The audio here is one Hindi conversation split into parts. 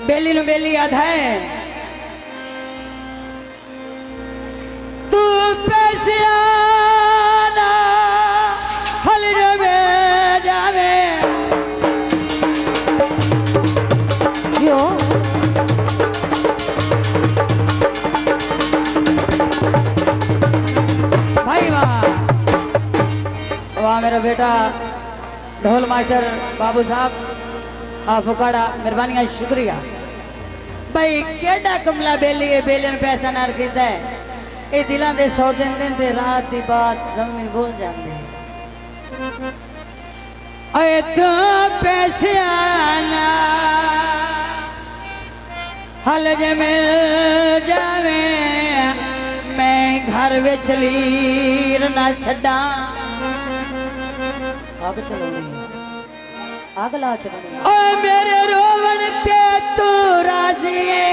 बेली नु बेली याद है तू पैसे आना हल जमे जावे क्यों भाई वाह वाह मेरा बेटा ढोल मास्टर बाबू साहब फुकाड़ा मेहरबानी शुक्रिया भाई केड़ा कमला बेली है बेलियन पैसा ना रखीदा है ये दिलों दे सौ दिन ते रात की बात जमी भूल जाते अरे तो पैसे आना हल जे मिल जावे मैं घर विच लीर ना छड्डा आग चलानी आग ला चलानी ओ मेरे रोवण ते तू राजी है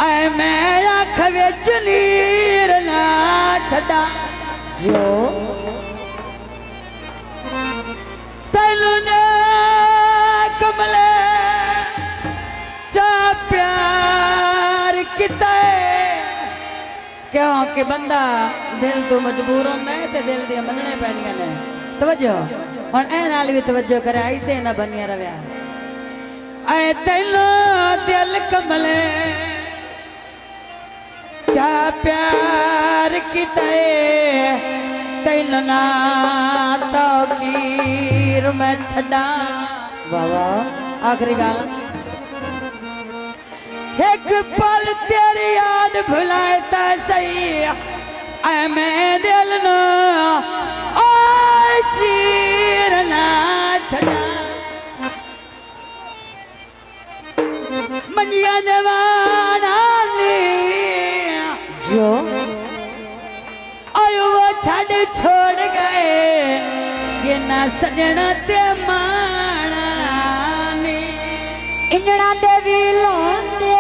ऐ मैं आँख विच नीर ना छड्डा जो तैनू ने कमले चा प्यार किता क्योंकि बंदा दिल तो मजबूर होंदा है ते दिल दी मनने पैंदियां ने तवज्जो हुण ए नाल भी तवज्जो करे आई ते ना बनिया रव्या ऐ तैनू दिल कमले चा प्यार किता तैनू ना तौकीर मैं छड्डा बाबा आखिरी गाल एक पल तेरी याद भुलाए ता सही ऐ मैं दिल नो ओ चीर ना छड़ा मंजिया जवाना नी जो आयो वो छड़ छोड़ गए जिन्ना सजना ते माना नी इंजणा दे भी लोंदे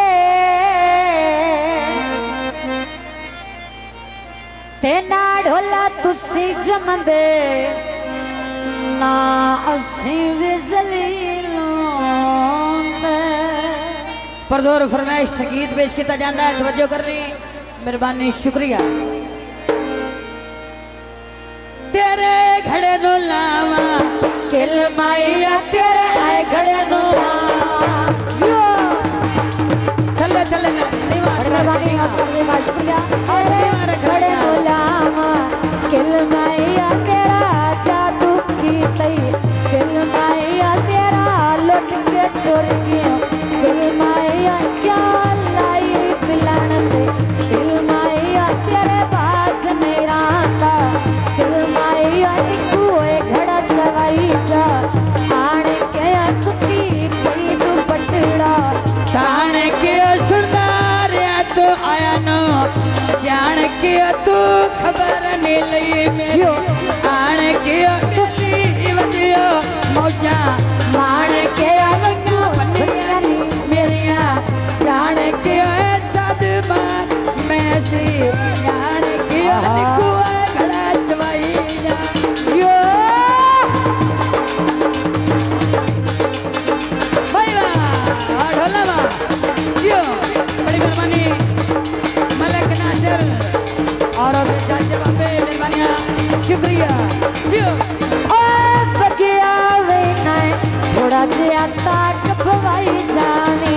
ते ना ढोला तुसी जमदे ना असी विजली लोंदे पर दौर फरमाइश गीत पेश किया जाता है तवज्जो कर रही मेहरबानी शुक्रिया तेरे घड़े नो लावा किल माइया तेरे आए घड़े नो थले थले मेहरबानी अस्कर जी का शुक्रिया अरे खड़े गुलामा किल माया तेरा जादू की तई किल माया तेरा लुट के टुर गया किल माया क्या लाई पिलान दे किल माया तेरे बाज मेरा था किल माया कोई घड़ा चवाई जा आण के सुखी पई दुपट्टा ताण के सुनदार तो आया नो जान के तू खबर नहीं लई मेरी आण के तुसी वजियो मौजा मान के आवना बनिया मेरिया जान के सदमा मैं सी जान के को घड़ा चवाई जा जियो भाई वाह ढोला वाह जियो बड़ी मेहरबानी मलक नासिर और चाचे बाबे मेहरबानियां शुक्रिया जियो ओ बगिया वे ना थोड़ा ज्यादा कपवाई जावे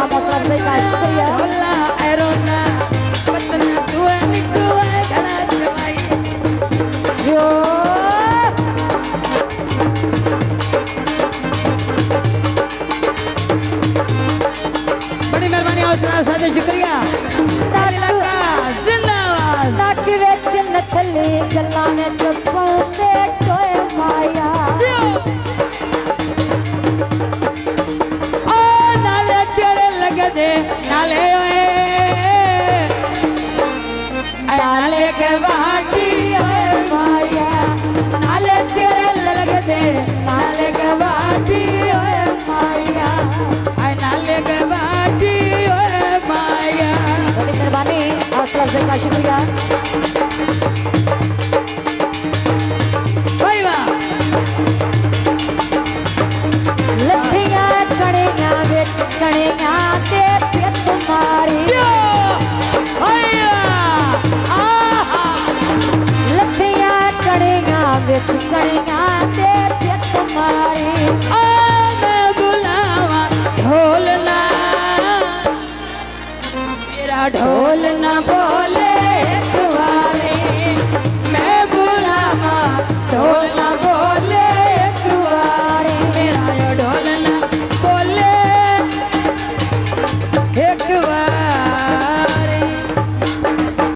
नाम हौसला अफजाई का शुक्रिया। ढोला एरोना पतना दुआ निकुआ घड़ा चवाई जो बड़ी मेहरबानी हौसला अफजाई शुक्रिया इलाका जिंदाबाद नक विच नथली गल्लां विच पाउंदे टोए माया ओ नाले तेरे लगदे नाले ओए नाले के बाटी ओए माया नाले तेरे लगदे नाले के बाटी ओए माया आई नाले के बाटी ओए माया बड़ी मेहरबानी हौसला अफजाई का शुक्रिया। भाई वाह लठियां कड़ियां विच कड़ियां ते पित मारी यो आया आहा लठियां कड़ियां विच कड़ियां